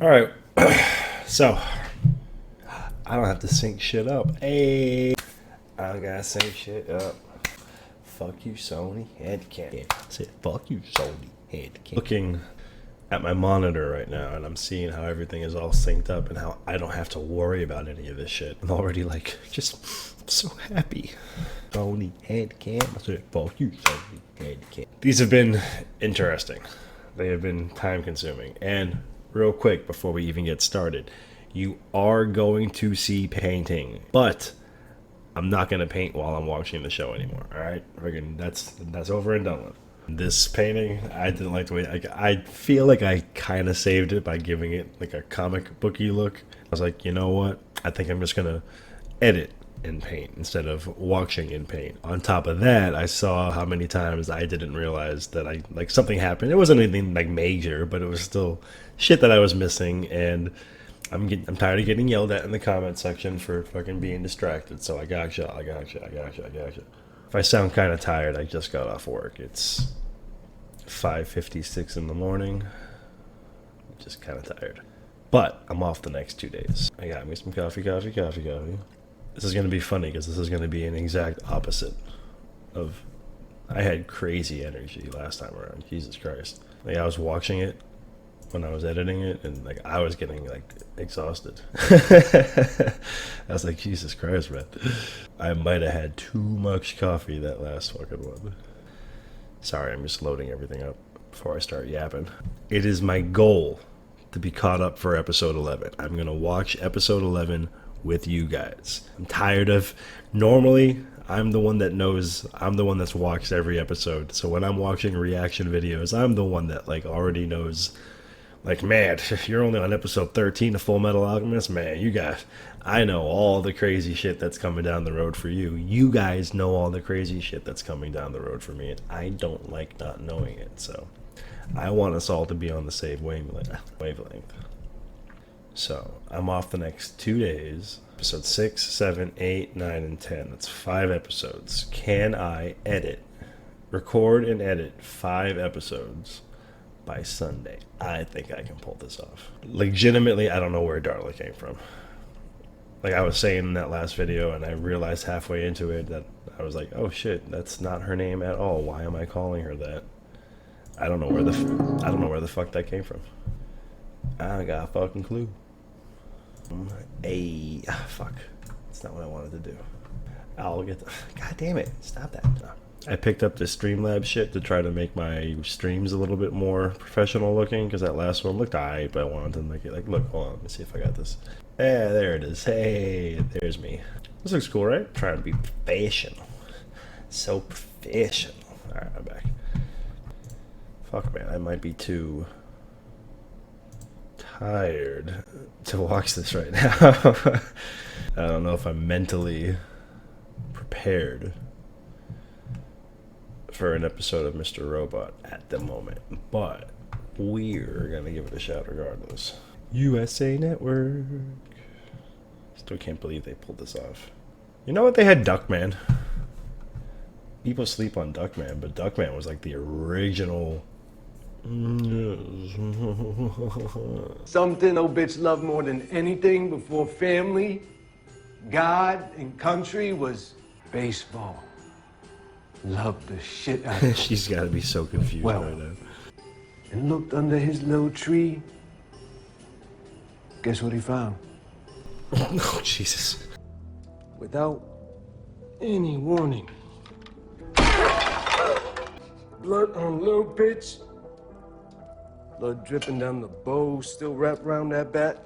Alright, so I don't have to sync shit up. Hey, I don't gotta sync shit up. Fuck you, Sony headcam. Say fuck you, Sony headcam. Looking at my monitor right now, and I'm seeing how everything is all synced up and how I don't have to worry about any of this shit. I'm already like just so happy. Sony headcam. I said fuck you, Sony headcam. These have been interesting. They have been time consuming. And real quick before we even get started, you are going to see painting, but I'm not going to paint while I'm watching the show anymore. All right, that's over and done with. This painting, I didn't like the way. I feel like I kind of saved it by giving it like a comic booky look. I was like, you know what? I think I'm just gonna edit in paint instead of watching in paint. On top of that, I saw how many times I didn't realize that something happened. It wasn't anything like major, but it was still shit that I was missing, and I'm tired of getting yelled at in the comment section for fucking being distracted. So I gotcha. If I sound kind of tired, I just got off work. It's 5:56 in the morning. I'm just kind of tired. But I'm off the next 2 days. I got me some coffee. This is going to be funny because this is going to be an exact opposite of... I had crazy energy last time around. Jesus Christ. Like, I was watching it when I was editing it, and like I was getting like exhausted. I was like, Jesus Christ, man. I might have had too much coffee that last fucking one. Sorry, I'm just loading everything up before I start yapping. It is my goal to be caught up for episode 11. I'm gonna watch episode 11 with you guys. I'm tired of... Normally, I'm the one that knows, I'm the one that's watched every episode. So when I'm watching reaction videos, I'm the one that like already knows. Like, man, if you're only on episode 13 of Full Metal Alchemist, man, I know all the crazy shit that's coming down the road for you. You guys know all the crazy shit that's coming down the road for me, and I don't like not knowing it. So I want us all to be on the same wavelength. So I'm off the next 2 days. Episode 6, 7, 8, 9, and 10. That's 5 episodes. Can I record and edit 5 episodes by Sunday? I think I can pull this off. Legitimately, I don't know where Darla came from. Like I was saying in that last video, and I realized halfway into it that I was like, oh shit, that's not her name at all. Why am I calling her that? I don't know where the fuck that came from. I got a fucking clue. Fuck. That's not what I wanted to do. God damn it. Stop that. I picked up the Streamlabs shit to try to make my streams a little bit more professional looking, because that last one looked alright, but I wanted to make it like, look, hold on, let me see if I got this. Yeah, there it is. Hey, there's me. This looks cool, right? Trying to be professional. So professional. Alright, I'm back. Fuck, man, I might be too tired to watch this right now. I don't know if I'm mentally prepared for an episode of Mr. Robot at the moment, but we're gonna give it a shot regardless. USA Network. Still can't believe they pulled this off. You know what? They had Duckman. People sleep on Duckman, but Duckman was like the original. Something old bitch loved more than anything before family, God, and country was baseball. Loved the shit out of it. She's got to be so confused right now. And looked under his little tree. Guess what he found? Oh, Jesus. Without any warning. Blood on little bitch. Blood dripping down the bow, still wrapped around that bat.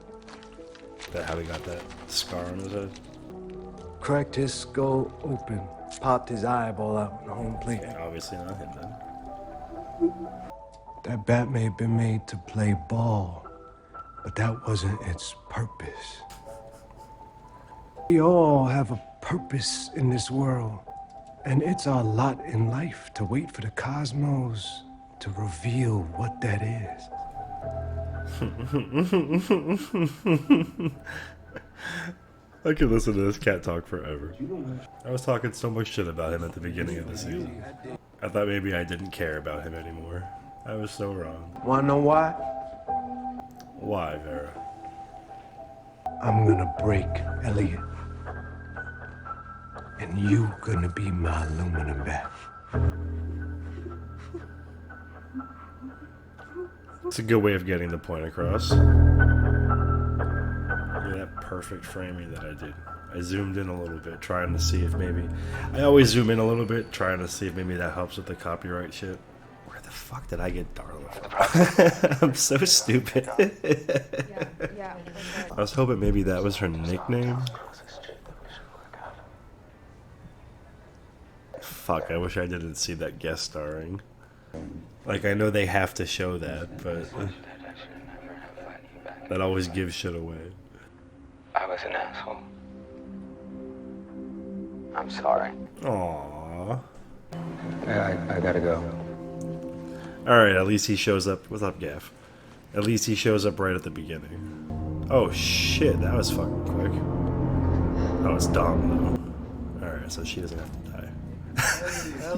Is that how he got that scar on his head? Cracked his skull open. Popped his eyeball out in the home plate. Okay, obviously not him then. That bat may have been made to play ball, but that wasn't its purpose. We all have a purpose in this world, and it's our lot in life to wait for the cosmos to reveal what that is. I could listen to this cat talk forever. I was talking so much shit about him at the beginning of the season. I thought maybe I didn't care about him anymore. I was so wrong. Wanna know why? Why, Vera? I'm gonna break Elliot. And you gonna be my aluminum bat. It's a good way of getting the point across. Look at that perfect framing that I did. I zoomed in a little bit, trying to see if maybe... I always zoom in a little bit, trying to see if maybe that helps with the copyright shit. Where the fuck did I get Darla from? I'm so stupid. I was hoping maybe that was her nickname. Fuck, I wish I didn't see that guest starring. Like, I know they have to show that, but that always gives shit away. I was an asshole. I'm sorry. Aww. I gotta go. Alright, at least he shows up. What's up, Gaff? At least he shows up right at the beginning. Oh shit, that was fucking quick. That was dumb, though. Alright, so she doesn't have to die.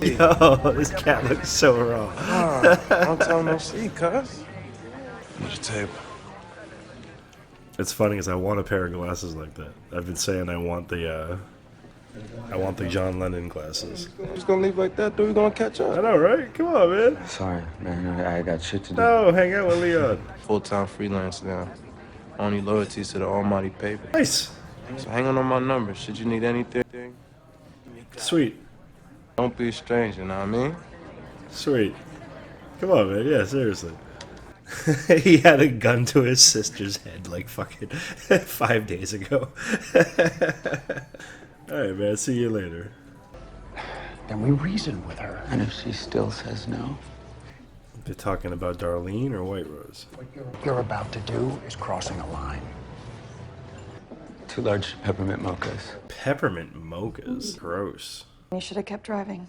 Yo, this cat looks so raw. Long time no see, cuz. Need a table. It's funny because I want a pair of glasses like that. I've been saying I want the John Lennon glasses. Just gonna leave like that, dude. We gonna catch I up. know, right? Come on, man. Sorry, man. I got shit to do. No, hang out with Leon. Full-time freelance now. Only loyalties to the almighty paper. Nice. So hang on my number. Should you need anything, Sweet. don't be a stranger, you know what I mean? Sweet. Come on, man. Yeah, seriously. He had a gun to his sister's head like fucking 5 days ago. Alright, man. See you later. And we reasoned with her. And if she still says no? They're talking about Darlene or White Rose? What you're about to do is crossing a line. 2 large peppermint mochas. Peppermint mochas. Gross. You should have kept driving.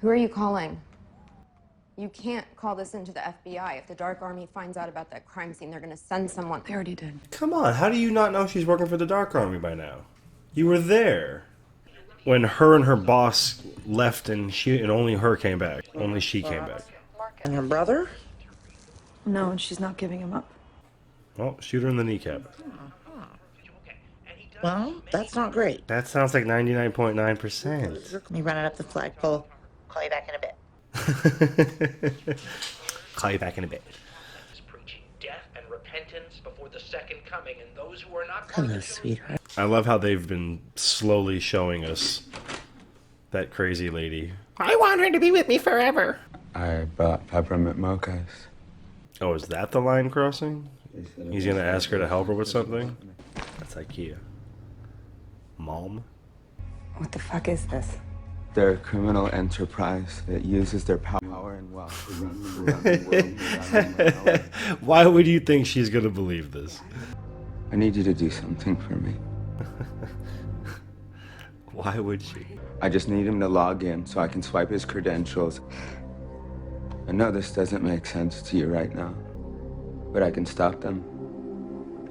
Who are you calling? You can't call this into the FBI. If the Dark Army finds out about that crime scene, they're gonna send someone. They already did. Come on, how do you not know she's working for the Dark Army by now? You were there when her and her boss left, and only her came back. Only she came back. And her brother? No, and she's not giving him up. Well, shoot her in the kneecap. Well, that's not great. That sounds like 99.9%. Let me run it up the flagpole. Call you back in a bit. Call you back in a bit. Preaching death and repentance before the second coming, and those who are not. Hello, sweetheart. I love how they've been slowly showing us that crazy lady. I want her to be with me forever. I brought peppermint mochas. Oh, is that the line crossing? He's gonna ask her to help her with something? That's IKEA. Mom? What the fuck is this? They're a criminal enterprise that uses their power and wealth to run the world around my power. Why would you think she's gonna believe this? I need you to do something for me. Why would she? I just need him to log in so I can swipe his credentials. I know this doesn't make sense to you right now, but I can stop them.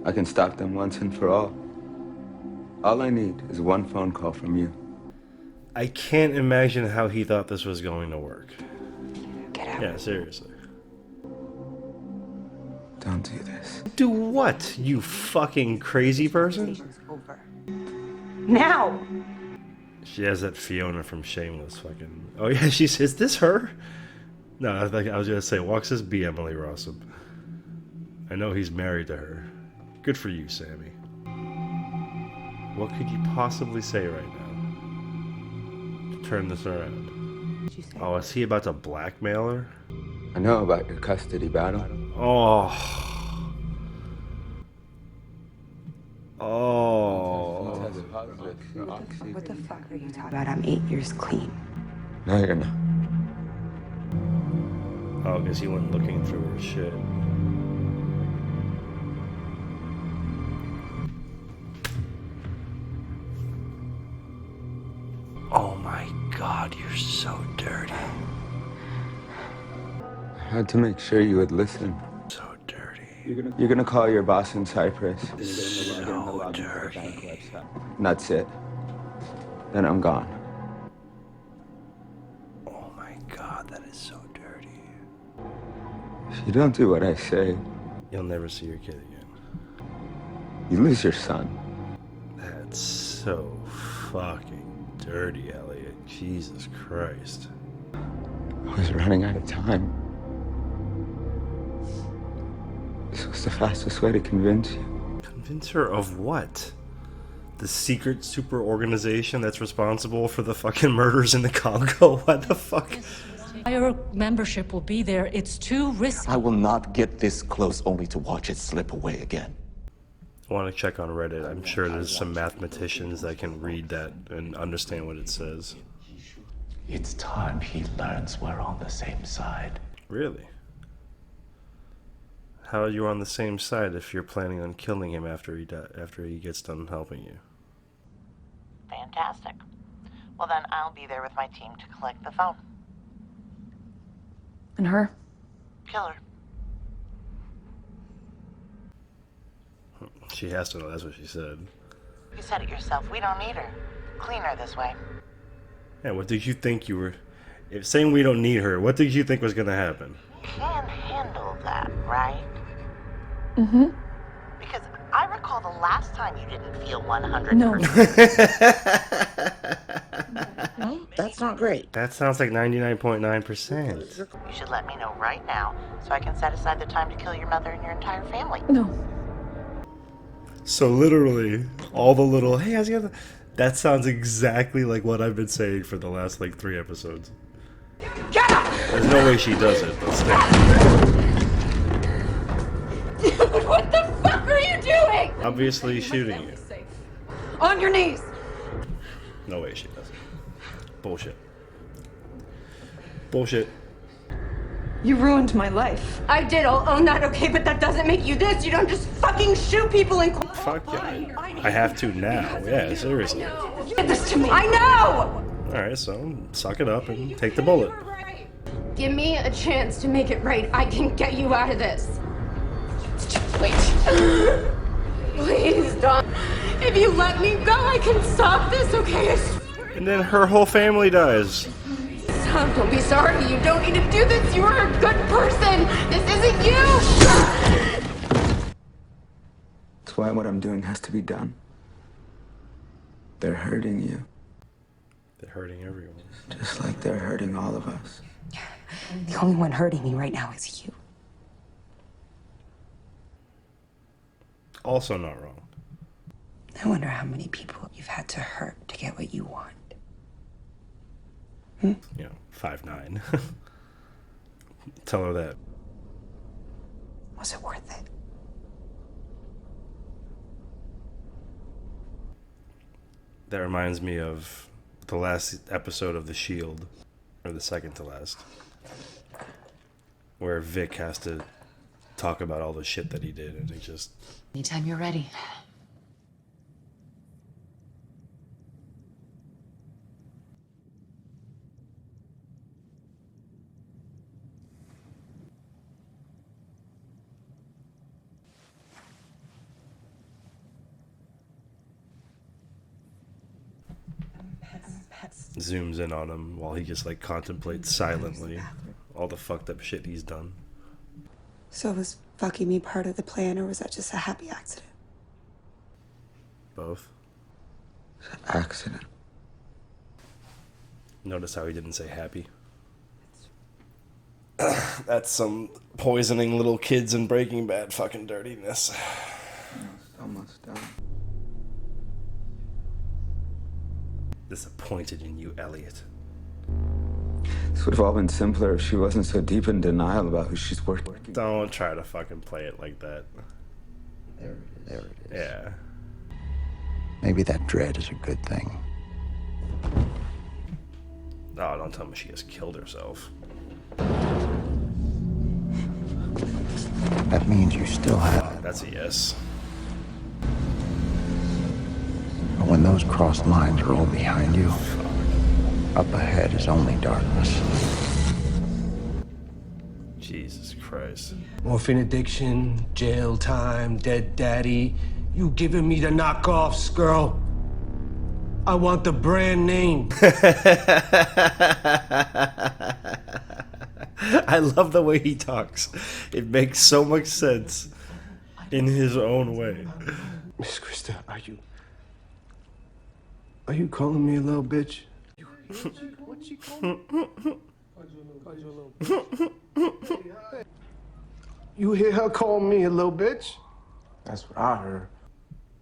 I can stop them once and for all. All I need is one phone call from you. I can't imagine how he thought this was going to work. Get out. Yeah, seriously. Don't do this. Do what, you fucking crazy person? Over. Now! She has that Fiona from Shameless fucking... Oh yeah, is this her? No, I was gonna say, walks this be Emily Rossum. I know he's married to her. Good for you, Sammy. What could you possibly say right now to turn this around? Oh, is he about to blackmail her? I know about your custody battle. Oh. Oh. What the fuck are you talking about? I'm 8 years clean. No, you're not. Oh, because he went looking through her shit. Oh my god, you're so dirty. I had to make sure you would listen. So dirty. You're gonna call your boss in Cyprus. So dirty. And that's it. Then I'm gone. Oh my god, that is so dirty. If you don't do what I say, You'll never see your kid again. You lose your son. That's so fucking dirty, Elliot. Jesus Christ. I was running out of time. This was the fastest way to convince you. Convince her of what? The secret super organization that's responsible for the fucking murders in the Congo? What the fuck? Your membership will be there. It's too risky. I will not get this close only to watch it slip away again. I want to check on Reddit. I'm sure there's some mathematicians that can read that and understand what it says. It's time he learns we're on the same side. Really? How are you on the same side if you're planning on killing him after he gets done helping you? Fantastic. Well, then I'll be there with my team to collect the phone. And her? Kill her. She has to know, that's what she said. You said it yourself. We don't need her. Clean her this way. Yeah, what did you think you were... If saying we don't need her, what did you think was gonna happen? Can handle that, right? Mm-hmm. Because I recall the last time you didn't feel 100%. No. No, that's not great. That sounds like 99.9%. You should let me know right now so I can set aside the time to kill your mother and your entire family. No. So literally, all the little, hey, how's the other... That sounds exactly like what I've been saying for the last, like, 3 episodes. Get up! There's no way she does it, but still. Dude, what the fuck are you doing? Obviously shooting you. On your knees. No way she does it. Bullshit. Bullshit. You ruined my life. I did, I'll own that, okay? But that doesn't make you this. You don't just fucking shoot people in cold. Fuck yeah. I have to now. Yeah, seriously. You did this to me. I know! Alright, so suck it up and take the bullet. Give me a chance to make it right. I can get you out of this. Wait. Please, Don. If you let me go, I can stop this, okay? And then her whole family dies. Stop, don't be sorry. You don't need to do this. You are a good person. This isn't you. That's why what I'm doing has to be done. They're hurting you. They're hurting everyone. Just like they're hurting all of us. The only one hurting me right now is you. Also not wrong. I wonder how many people you've had to hurt to get what you want. You know, 5'9". Tell her that. Was it worth it? That reminds me of the last episode of The Shield, or the second to last, where Vic has to talk about all the shit that he did, and he just... Anytime you're ready. zooms in on him while he just like contemplates silently all the fucked up shit he's done. So was fucking me part of the plan, or was that just a happy accident? Both. It's an accident. Notice how he didn't say happy. That's some poisoning little kids in Breaking Bad fucking dirtiness. It's almost done. Disappointed in you, Elliot. This would have all been simpler if she wasn't so deep in denial about who she's working. Don't try to fucking play it like that. There it is. Yeah. Maybe that dread is a good thing. Oh, don't tell me she has killed herself. That means you still have it. That's a yes. But when those crossed lines roll behind you, up ahead is only darkness. Jesus Christ. Morphine addiction, jail time, dead daddy. You giving me the knockoffs, girl. I want the brand name. I love the way he talks. It makes so much sense. in his own way. Miss Krista, are you calling me a little bitch? What you calling me? You hear her call me a little bitch? That's what I heard.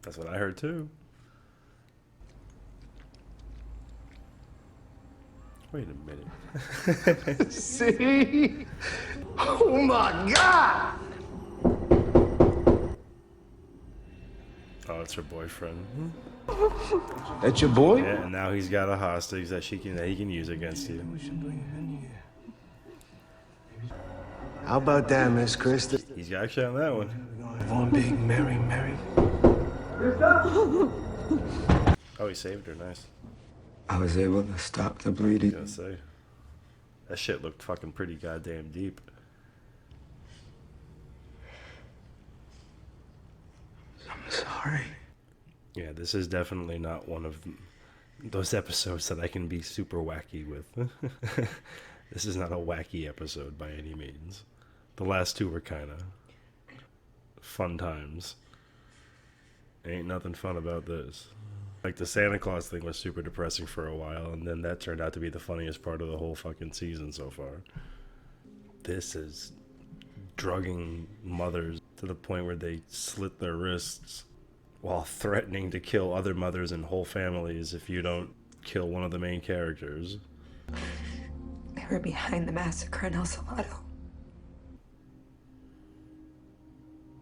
That's what I heard too. Wait a minute. See? Oh my God! Oh, it's her boyfriend. That's your boy? Yeah, and now he's got a hostage that he can use against you. How about that, Miss Krista? He's got action on that one. One big Mary. Oh, he saved her. Nice. I was able to stop the bleeding. I was gonna say, that shit looked fucking pretty goddamn deep. I'm sorry. Yeah, this is definitely not one of those episodes that I can be super wacky with. This is not a wacky episode by any means. The last two were kind of fun times. Ain't nothing fun about this. Like, the Santa Claus thing was super depressing for a while, and then that turned out to be the funniest part of the whole fucking season so far. This is drugging mothers to the point where they slit their wrists while threatening to kill other mothers and whole families if you don't kill one of the main characters. They were behind the massacre in El Salvador.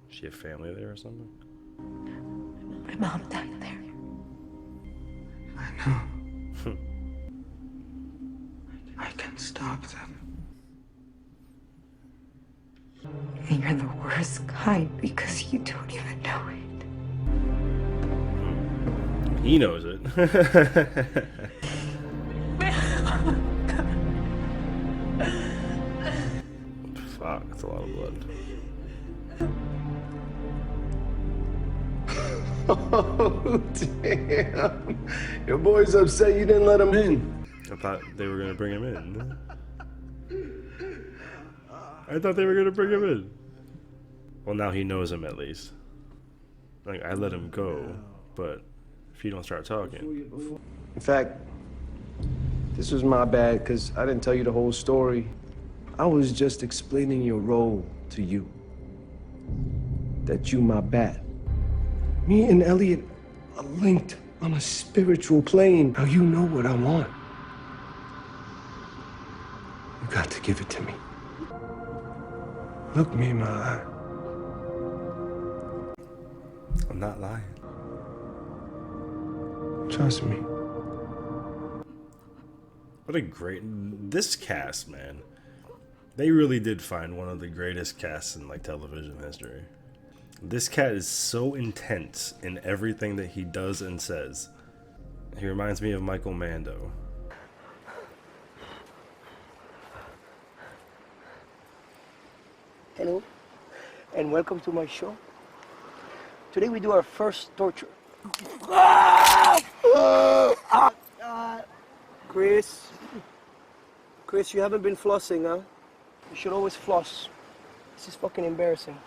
She have family there or something? My mom died there. I know. I can stop them. And you're the worst kind because you don't even know it. He knows it. Fuck, that's a lot of blood. Oh, damn. Your boy's upset you didn't let him in. I thought they were gonna bring him in. I thought they were gonna bring him in. Well, now he knows him at least. Like, I let him go, but if you don't start talking. In fact, this was my bad because I didn't tell you the whole story. I was just explaining your role to you. That you my bat. Me and Elliot are linked on a spiritual plane. Now you know what I want. You got to give it to me. Look me in my eye. I'm not lying. Trust me. What a great... This cast, man. They really did find one of the greatest casts in, like, television history. This cat is so intense in everything that he does and says. He reminds me of Michael Mando. Hello, and welcome to my show. Today we do our first torture. Chris, you haven't been flossing, huh? You should always floss. This is fucking embarrassing.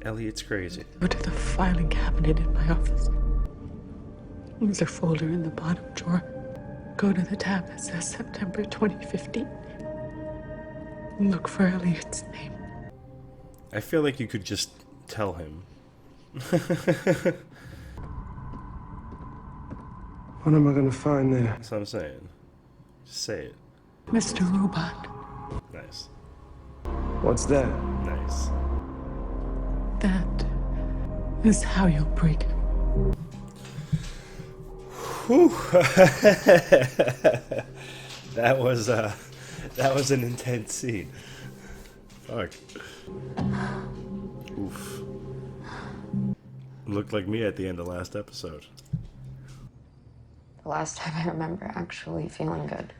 Elliot's crazy. Go to the filing cabinet in my office. There's a folder in the bottom drawer. Go to the tab that says September 2015. And look for Elliot's name. I feel like you could just tell him. What am I gonna find there? That's what I'm saying. Just say it. Mr. Robot. Nice. What's that? Nice. That is how you'll break him. Whew. That was an intense scene. Fuck. Oof. Looked like me at the end of last episode. The last time I remember actually feeling good.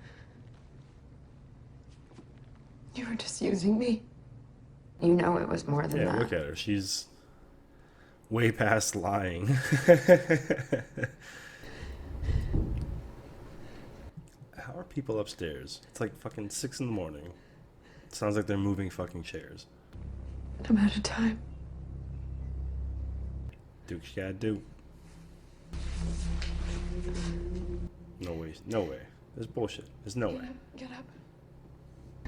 You were just using me. You know it was more than Yeah, that. look at her. She's way past lying. How are people upstairs? It's like fucking 6 in the morning. Sounds like they're moving fucking chairs. I'm out of time. Do what you gotta do. No way. No way. There's bullshit. There's no way. Get up.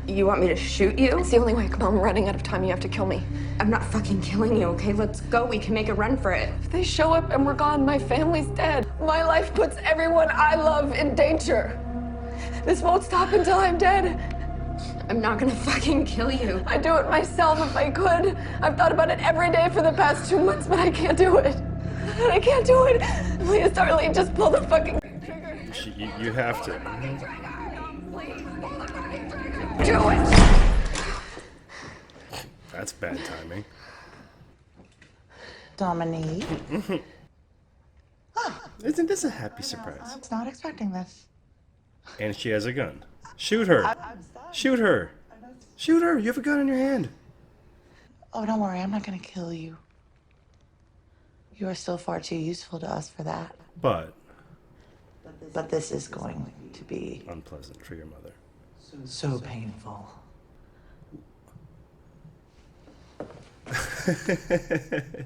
You want me to shoot you? It's the only way. Come on, I'm running out of time. You have to kill me. I'm not fucking killing you, okay? Let's go. We can make a run for it. If they show up and we're gone, my family's dead. My life puts everyone I love in danger. This won't stop until I'm dead. I'm not gonna fucking kill you. I'd do it myself if I could. I've thought about it every day for the past 2 months, but I can't do it. I can't do it. Please, Darlene, just pull the fucking trigger. You have to. Do it. That's bad timing. Dominique. Isn't this a happy surprise? I was not expecting this. And she has a gun. Shoot her. Shoot her. Shoot her. You have a gun in your hand. Oh, don't worry. I'm not going to kill you. You are still far too useful to us for that. But this is going to be unpleasant for your mother. So painful.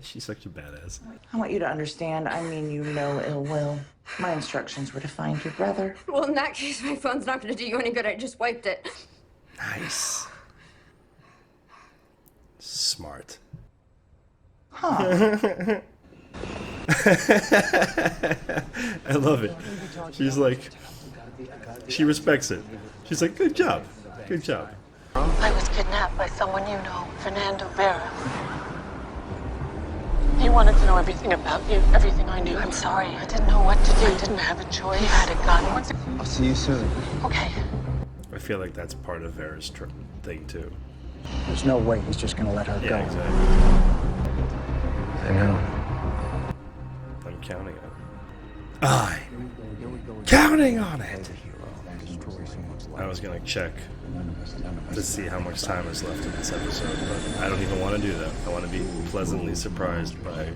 She's such a badass. I want you to understand, I mean you no ill will. My instructions were to find your brother. Well, in that case, my phone's not gonna do you any good. I just wiped it. Nice. Smart. Huh. I love it. She's like, she respects it. She's like, good job. Good job. I was kidnapped by someone you know, Fernando Vera. He wanted to know everything about you, everything I knew. I'm sorry. I didn't know what to do. I didn't have a choice. He had a gun. I'll see you soon. Okay. I feel like that's part of Vera's thing too. There's no way he's just gonna let her go. Exactly. I know. I'm counting on it. I'm counting on it. I was gonna check to see how much time is left in this episode, but I don't even want to do that. I want to be pleasantly surprised by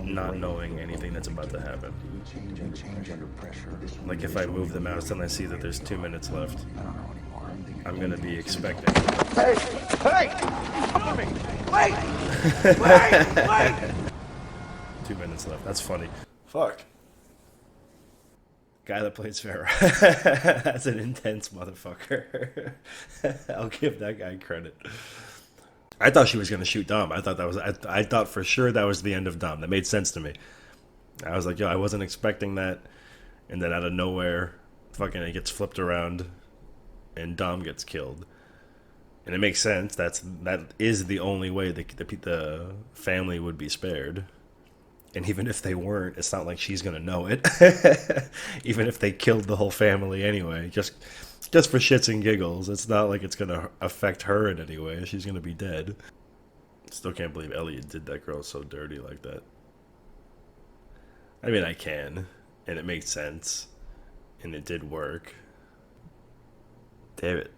not knowing anything that's about to happen. Like if I move the mouse and I see that there's 2 minutes left, I'm gonna be expecting. Hey! Hey! Wait! Wait! 2 minutes left. That's funny. Fuck. Guy that plays Vera. That's an intense motherfucker. I'll give that guy credit. I thought she was gonna shoot Dom. I thought for sure that was the end of Dom. That made sense to me. I was like, yo, I wasn't expecting that. And then out of nowhere, fucking it gets flipped around and Dom gets killed. And it makes sense. That is the only way the family would be spared. And even if they weren't, it's not like she's gonna know it. Even if they killed the whole family anyway, just for shits and giggles, it's not like it's gonna affect her in any way. She's gonna be dead. Still can't believe Elliot did that girl so dirty like that. I mean, I can, and it makes sense, and it did work. Damn it.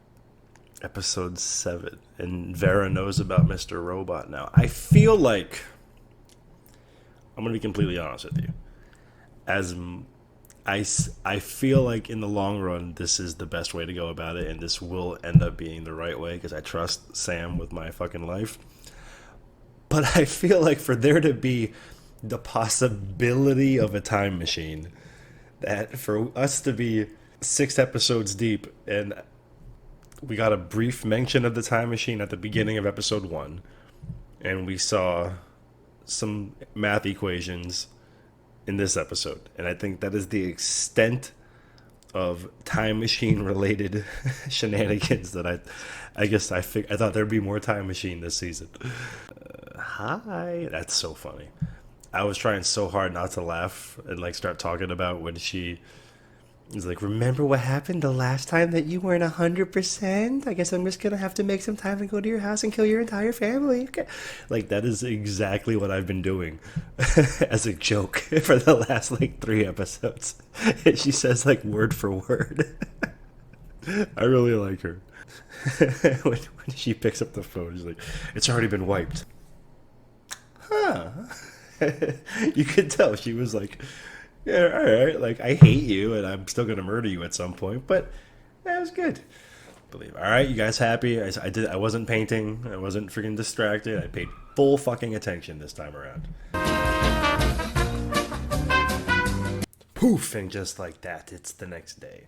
Episode 7, and Vera knows about Mr. Robot now. I feel like, I'm going to be completely honest with you. I feel like in the long run, this is the best way to go about it, and this will end up being the right way, because I trust Sam with my fucking life. But I feel like for there to be the possibility of a time machine, that for us to be 6 episodes deep, and we got a brief mention of the time machine at the beginning of episode 1, and we saw some math equations in this episode, and I think that is the extent of time machine related shenanigans that I thought there'd be more time machine this season. Hi, that's so funny. I was trying so hard not to laugh and like start talking about when she is like, remember what happened the last time that you weren't 100%? I guess I'm just gonna have to make some time and go to your house and kill your entire family. Okay. Like, that is exactly what I've been doing as a joke for the last like 3 episodes. And she says like word for word. I really like her. when she picks up the phone, she's like, it's already been wiped. Huh. You could tell she was like, yeah, all right, like, I hate you and I'm still gonna murder you at some point, but that was good. Believe. All right, you guys happy? I wasn't painting. I wasn't freaking distracted. I paid full fucking attention this time around. Poof, and just like that, it's the next day.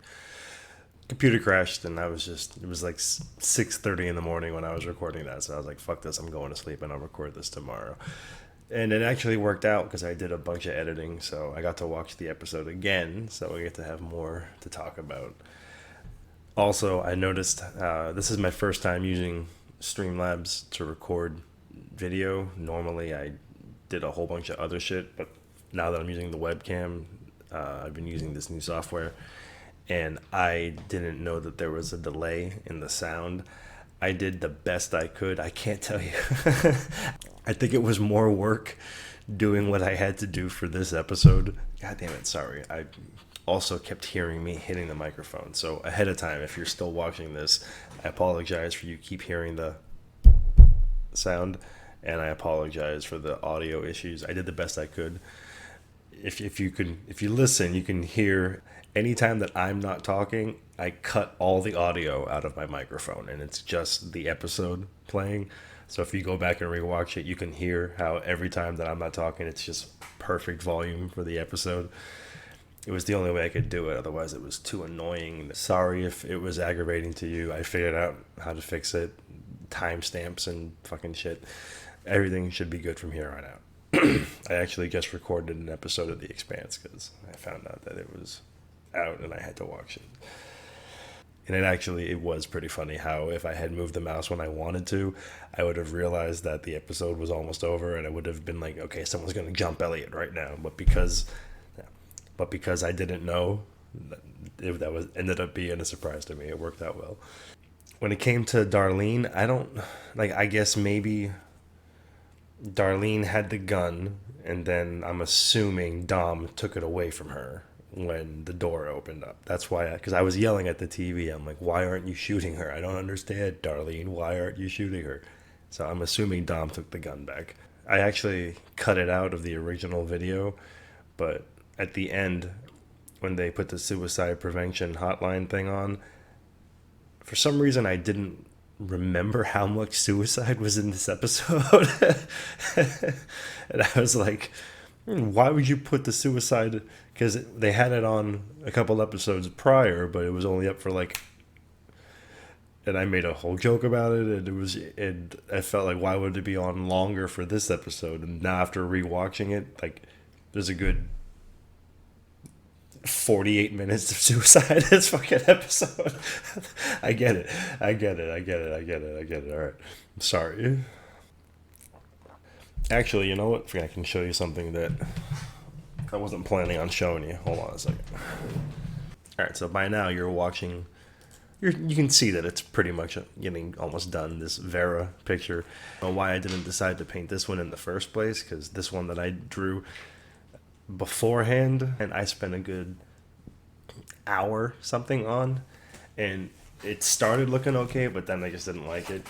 Computer crashed, and it was like 6:30 in the morning when I was recording that. So I was like, fuck this, I'm going to sleep and I'll record this tomorrow. And it actually worked out because I did a bunch of editing, so I got to watch the episode again, so we get to have more to talk about. Also, I noticed this is my first time using Streamlabs to record video. Normally, I did a whole bunch of other shit, but now that I'm using the webcam, I've been using this new software, and I didn't know that there was a delay in the sound. I did the best I could. I can't tell you. I think it was more work doing what I had to do for this episode. God damn it, sorry. I also kept hearing me hitting the microphone. So ahead of time, if you're still watching this, I apologize for you keep hearing the sound, and I apologize for the audio issues. I did the best I could. If you listen, you can hear anytime that I'm not talking, I cut all the audio out of my microphone, and it's just the episode playing. So if you go back and rewatch it, you can hear how every time that I'm not talking, it's just perfect volume for the episode. It was the only way I could do it, otherwise it was too annoying. Sorry if it was aggravating to you. I figured out how to fix it. Timestamps and fucking shit. Everything should be good from here on out. I actually just recorded an episode of The Expanse because I found out that it was out and I had to watch it. And it was pretty funny how if I had moved the mouse when I wanted to, I would have realized that the episode was almost over, and I would have been like, okay, someone's going to jump Elliot right now. But because I didn't know, that ended up being a surprise to me. It worked out well. When it came to Darlene, I guess maybe Darlene had the gun, and then I'm assuming Dom took it away from her when the door opened up. That's why, because I was yelling at the TV. I'm like, why aren't you shooting her? I don't understand, Darlene. Why aren't you shooting her? So I'm assuming Dom took the gun back. I actually cut it out of the original video, but at the end, when they put the suicide prevention hotline thing on, for some reason I didn't remember how much suicide was in this episode. And I was like, why would you put the suicide? Because they had it on a couple episodes prior, but it was only up for and I made a whole joke about it, and I felt like, why would it be on longer for this episode? And now after rewatching it, there's a good 48 minutes of suicide in this fucking episode. I get it. All right. I'm sorry. Actually, you know what? I can show you something that I wasn't planning on showing you. Hold on a second. All right, so by now you're watching. You can see that it's pretty much getting almost done, this Vera picture. I don't know why I didn't decide to paint this one in the first place, because this one that I drew beforehand, and I spent a good hour something on, and it started looking okay, but then I just didn't like it.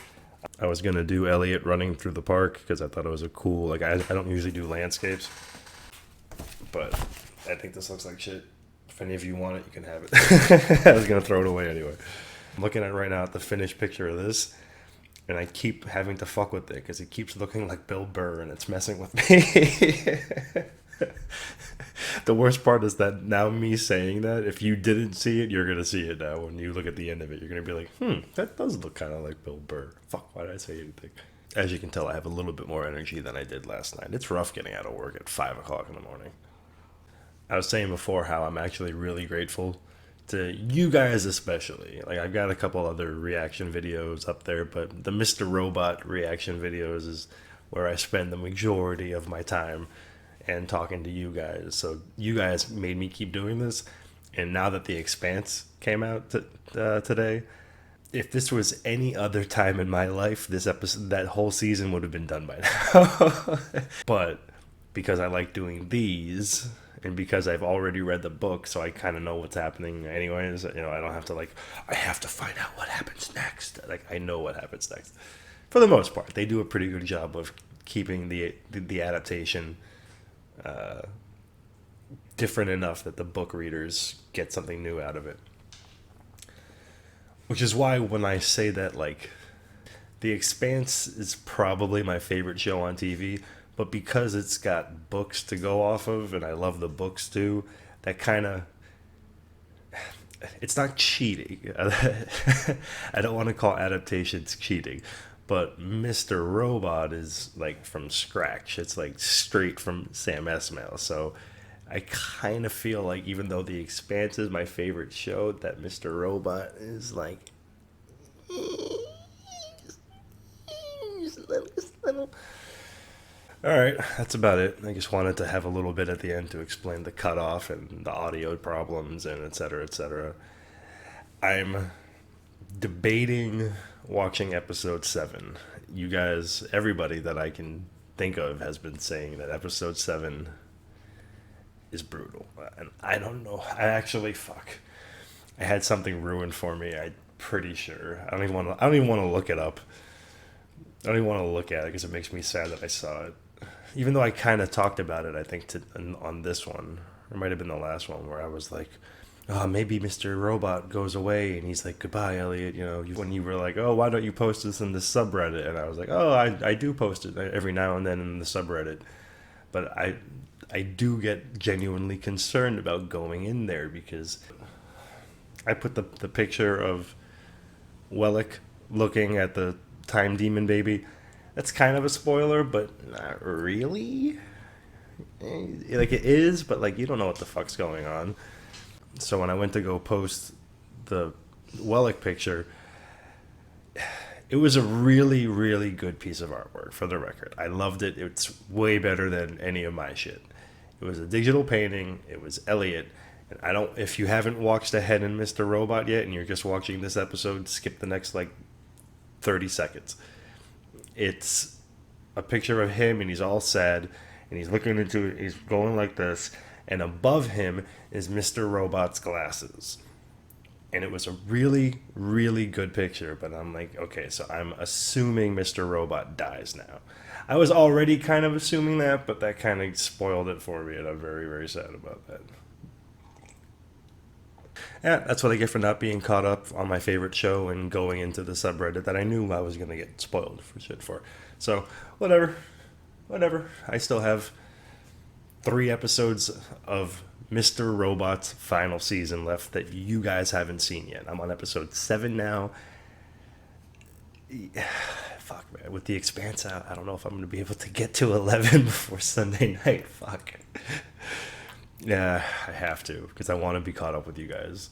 I was gonna do Elliot running through the park because I thought it was a cool, I don't usually do landscapes, but I think this looks like shit. If any of you want it, you can have it. I was gonna throw it away anyway. I'm looking at right now at the finished picture of this, and I keep having to fuck with it because it keeps looking like Bill Burr, and it's messing with me. The worst part is that now me saying that, if you didn't see it, you're going to see it now. When you look at the end of it, you're going to be like, that does look kind of like Bill Burr. Fuck, why did I say anything? As you can tell, I have a little bit more energy than I did last night. It's rough getting out of work at 5 o'clock in the morning. I was saying before how I'm actually really grateful to you guys especially. I've got a couple other reaction videos up there, but the Mr.Robot reaction videos is where I spend the majority of my time and talking to you guys. So you guys made me keep doing this, and now that The Expanse came out today, if this was any other time in my life, this episode, that whole season would have been done by now. But because I like doing these, and because I've already read the book, so I kind of know what's happening anyways, I don't have to I have to find out what happens next. I know what happens next. For the most part, they do a pretty good job of keeping the adaptation different enough that the book readers get something new out of it. Which is why when I say that, like, The Expanse is probably my favorite show on TV, but because it's got books to go off of, and I love the books too, that kind of... It's not cheating. I don't want to call adaptations cheating, but Mr. Robot is, like, from scratch. It's, like, straight from Sam Esmail, so... I kind of feel like even though The Expanse is my favorite show, that Mr. Robot is like... Just a little. Alright, that's about it. I just wanted to have a little bit at the end to explain the cutoff and the audio problems and etc. etc. I'm debating watching episode 7. You guys, everybody that I can think of has been saying that episode 7... is brutal, and I don't know. I had something ruined for me. I'm pretty sure. I don't even want to look it up. I don't even want to look at it because it makes me sad that I saw it. Even though I kind of talked about it, I think on this one, or it might have been the last one, where I was like, "Oh, maybe Mr. Robot goes away," and he's like, "Goodbye, Elliot." You know, when you were like, "Oh, why don't you post this in the subreddit?" And I was like, "Oh, I do post it every now and then in the subreddit," but I do get genuinely concerned about going in there because I put the picture of Wellick looking at the time demon baby. That's kind of a spoiler, but not really. Like, it is, but like, you don't know what the fuck's going on. So when I went to go post the Wellick picture, it was a really, really good piece of artwork, for the record. I loved it. It's way better than any of my shit. It was a digital painting. It was Elliot. And if you haven't watched ahead in Mr. Robot yet and you're just watching this episode, skip the next, like, 30 seconds. It's a picture of him and he's all sad and he's looking into it. He's going like this. And above him is Mr. Robot's glasses. And it was a really, really good picture. But I'm like, okay, so I'm assuming Mr. Robot dies now. I was already kind of assuming that, but that kind of spoiled it for me, and I'm very, very sad about that. Yeah, that's what I get for not being caught up on my favorite show and going into the subreddit that I knew I was going to get spoiled for shit for. So, whatever. I still have 3 episodes of Mr. Robot's final season left that you guys haven't seen yet. I'm on episode 7 now. Fuck, man. With The Expanse out, I don't know if I'm going to be able to get to 11 before Sunday night. Fuck. Yeah, I have to, because I want to be caught up with you guys.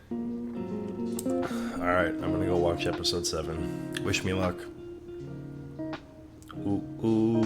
Alright, I'm going to go watch episode 7. Wish me luck. Ooh, ooh.